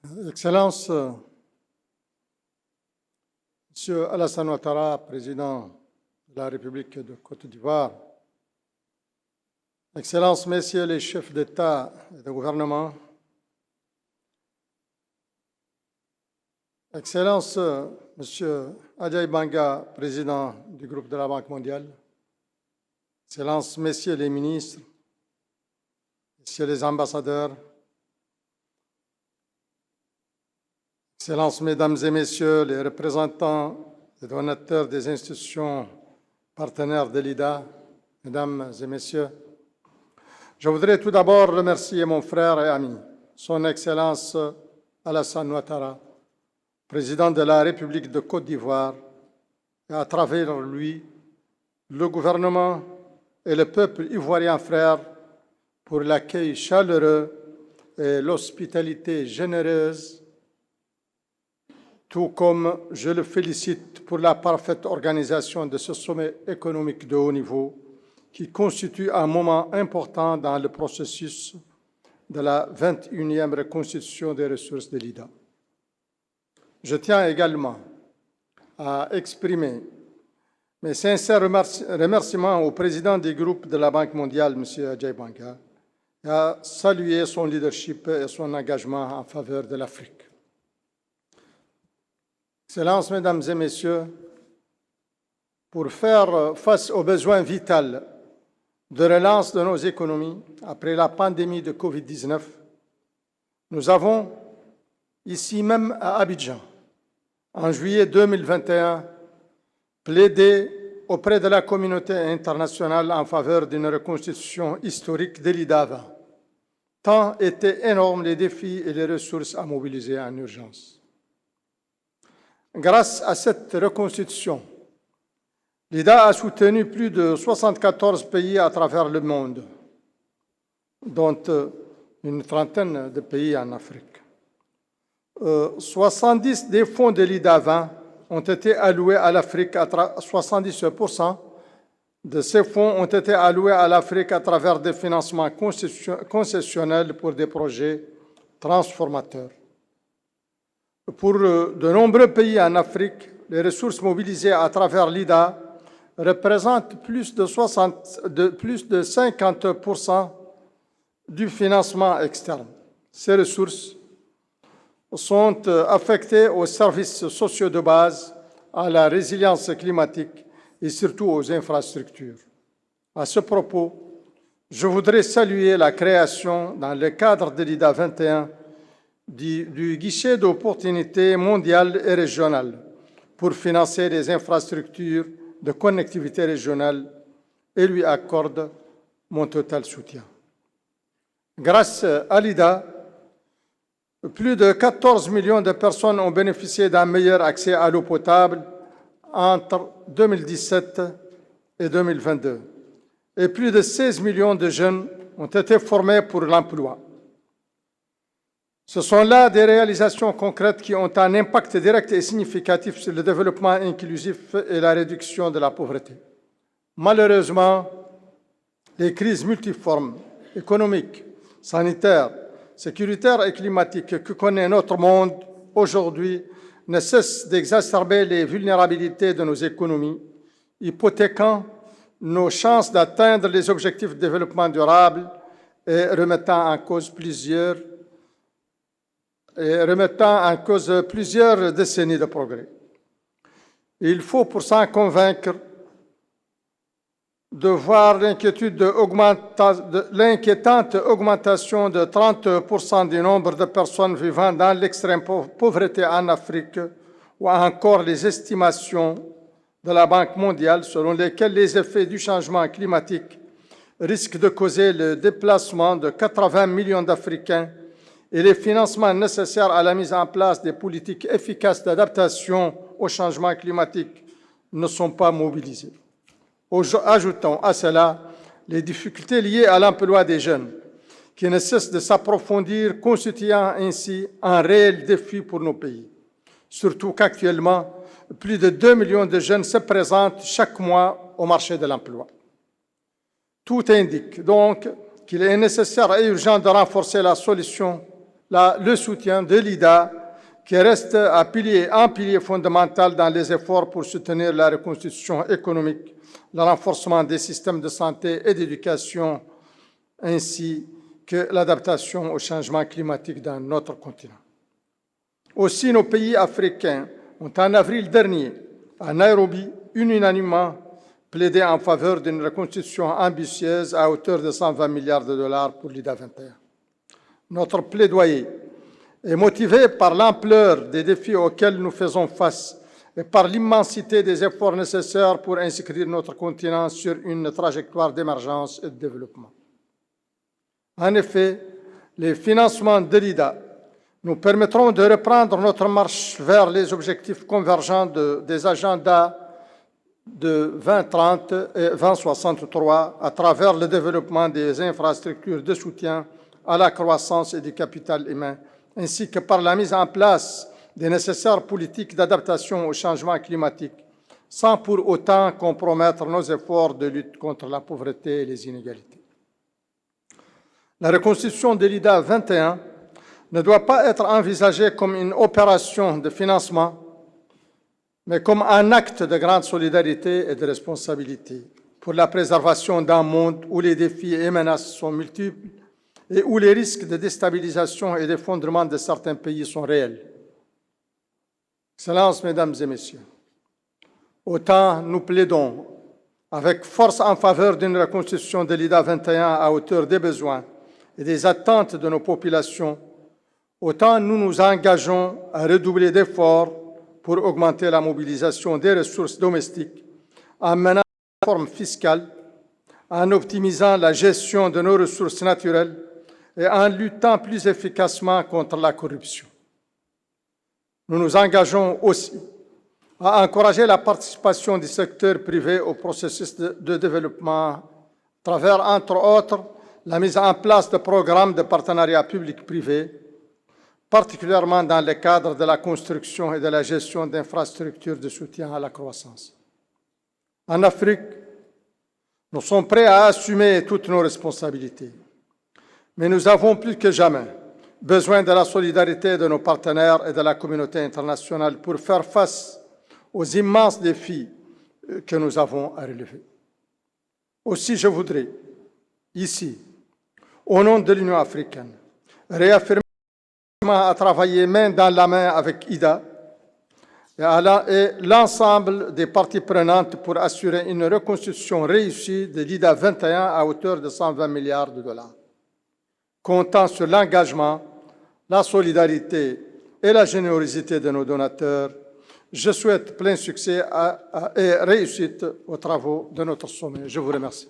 Excellence, Monsieur Alassane Ouattara, président de la République de Côte d'Ivoire, Excellences, Messieurs les chefs d'État et de gouvernement, Excellences, Monsieur Adjaye Banga, président du groupe de la Banque mondiale, Excellences, Messieurs les ministres, Messieurs les ambassadeurs, Excellences, Mesdames et Messieurs les représentants et donateurs des institutions partenaires de l'IDA, Mesdames et Messieurs, je voudrais tout d'abord remercier mon frère et ami, Son Excellence Alassane Ouattara, président de la République de Côte d'Ivoire, et à travers lui, le gouvernement et le peuple ivoirien frère pour l'accueil chaleureux et l'hospitalité généreuse, tout comme je le félicite pour la parfaite organisation de ce sommet économique de haut niveau qui constitue un moment important dans le processus de la 21e reconstitution des ressources de l'IDA. Je tiens également à exprimer mes sincères remerciements au président du groupe de la Banque mondiale, M. Adjaye Banga, et à saluer son leadership et son engagement en faveur de l'Afrique. Excellences, Mesdames et Messieurs, pour faire face aux besoins vitaux de relance de nos économies après la pandémie de Covid-19, nous avons, ici même à Abidjan, en juillet 2021, plaidé auprès de la communauté internationale en faveur d'une reconstitution historique de l'IDA, tant étaient énormes les défis et les ressources à mobiliser en urgence. Grâce à cette reconstitution, l'IDA a soutenu plus de 74 pays à travers le monde, dont une trentaine de pays en Afrique. 70 des fonds de l'IDA 20 ont été alloués à l'Afrique, 70% de ces fonds ont été alloués à l'Afrique à travers des financements concessionnels pour des projets transformateurs. Pour de nombreux pays en Afrique, les ressources mobilisées à travers l'IDA représentent plus de 50% du financement externe. Ces ressources sont affectées aux services sociaux de base, à la résilience climatique et surtout aux infrastructures. À ce propos, je voudrais saluer la création, dans le cadre de l'IDA 21, du guichet d'opportunités mondiales et régionales pour financer les infrastructures de connectivité régionale et lui accorde mon total soutien. Grâce à l'IDA, plus de 14 millions de personnes ont bénéficié d'un meilleur accès à l'eau potable entre 2017 et 2022 et plus de 16 millions de jeunes ont été formés pour l'emploi. Ce sont là des réalisations concrètes qui ont un impact direct et significatif sur le développement inclusif et la réduction de la pauvreté. Malheureusement, les crises multiformes, économiques, sanitaires, sécuritaires et climatiques que connaît notre monde aujourd'hui ne cessent d'exacerber les vulnérabilités de nos économies, hypothéquant nos chances d'atteindre les objectifs de développement durable et remettant en cause plusieurs décennies de progrès. Il faut pour s'en convaincre de voir l'inquiétante augmentation de 30% du nombre de personnes vivant dans l'extrême pauvreté en Afrique ou encore les estimations de la Banque mondiale selon lesquelles les effets du changement climatique risquent de causer le déplacement de 80 millions d'Africains et les financements nécessaires à la mise en place des politiques efficaces d'adaptation au changement climatique ne sont pas mobilisés. Ajoutons à cela les difficultés liées à l'emploi des jeunes, qui ne cessent de s'approfondir, constituant ainsi un réel défi pour nos pays. Surtout qu'actuellement, plus de 2 millions de jeunes se présentent chaque mois au marché de l'emploi. Tout indique donc qu'il est nécessaire et urgent de renforcer le soutien de l'IDA, qui reste un pilier fondamental dans les efforts pour soutenir la reconstitution économique, le renforcement des systèmes de santé et d'éducation, ainsi que l'adaptation au changement climatique dans notre continent. Aussi, nos pays africains ont en avril dernier, à Nairobi, unanimement plaidé en faveur d'une reconstitution ambitieuse à hauteur de 120 milliards de dollars pour l'IDA 21. Notre plaidoyer est motivé par l'ampleur des défis auxquels nous faisons face et par l'immensité des efforts nécessaires pour inscrire notre continent sur une trajectoire d'émergence et de développement. En effet, les financements de l'IDA nous permettront de reprendre notre marche vers les objectifs convergents des agendas de 2030 et 2063 à travers le développement des infrastructures de soutien à la croissance et du capital humain, ainsi que par la mise en place des nécessaires politiques d'adaptation au changement climatique, sans pour autant compromettre nos efforts de lutte contre la pauvreté et les inégalités. La reconstitution de l'IDA 21 ne doit pas être envisagée comme une opération de financement, mais comme un acte de grande solidarité et de responsabilité pour la préservation d'un monde où les défis et menaces sont multiples et où les risques de déstabilisation et d'effondrement de certains pays sont réels. Excellences, Mesdames et Messieurs, autant nous plaidons avec force en faveur d'une reconstitution de l'IDA 21 à hauteur des besoins et des attentes de nos populations, autant nous nous engageons à redoubler d'efforts pour augmenter la mobilisation des ressources domestiques, en menant une réforme fiscale, en optimisant la gestion de nos ressources naturelles et en luttant plus efficacement contre la corruption. Nous nous engageons aussi à encourager la participation du secteur privé au processus de développement à travers, entre autres, la mise en place de programmes de partenariat public-privé, particulièrement dans le cadre de la construction et de la gestion d'infrastructures de soutien à la croissance. En Afrique, nous sommes prêts à assumer toutes nos responsabilités, mais nous avons plus que jamais besoin de la solidarité de nos partenaires et de la communauté internationale pour faire face aux immenses défis que nous avons à relever. Aussi, je voudrais, ici, au nom de l'Union africaine, réaffirmer à travailler main dans la main avec IDA et l'ensemble des parties prenantes pour assurer une reconstitution réussie de l'IDA 21 à hauteur de 120 milliards de dollars. Comptant sur l'engagement, la solidarité et la générosité de nos donateurs, je souhaite plein succès et réussite aux travaux de notre sommet. Je vous remercie.